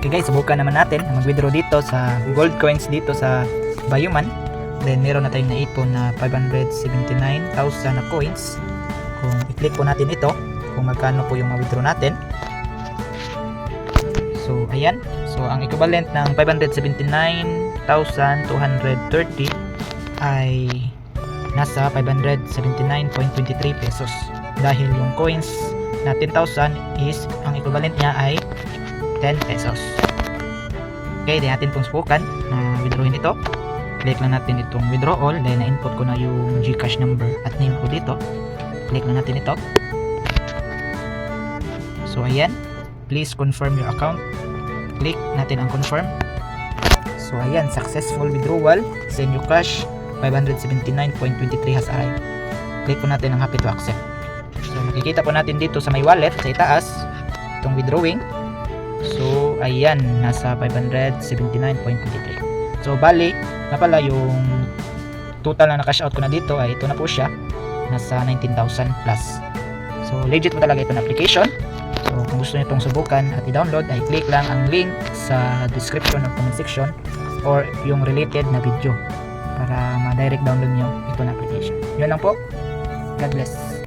Okay guys, subukan naman natin mag-withdraw dito sa gold coins dito sa Bayuman. Then meron na tayong naipon na 579,000 na coins. Kung i-click po natin ito, kung magkano po yung ma-withdraw natin. So ayan, so ang equivalent ng 579,230 ay nasa 579.23 pesos. Dahil yung coins na 10,000 is ang equivalent niya ay 10 pesos. Okay, di natin pong subukan na withdrawin ito. Click lang natin itong withdraw all, dahil na-input ko na yung GCash number at name ko dito. Click lang natin ito. So ayan, please confirm your account. Click natin ang confirm. So ayan, successful withdrawal. Send you cash 579.23 has arrived. Click po natin ang happy to accept. So makikita po natin dito sa my wallet sa itaas itong withdrawing. So ayan, nasa 579.23. So bali na pala yung total na na-cash out ko na dito ay ito na po siya, nasa 19,000 plus. So legit po talaga itong application. So kung gusto niyo itong subukan at i-download, ay click lang ang link sa description or comment section or yung related na video para ma-direct download niyo itong application. Yun lang po. God bless.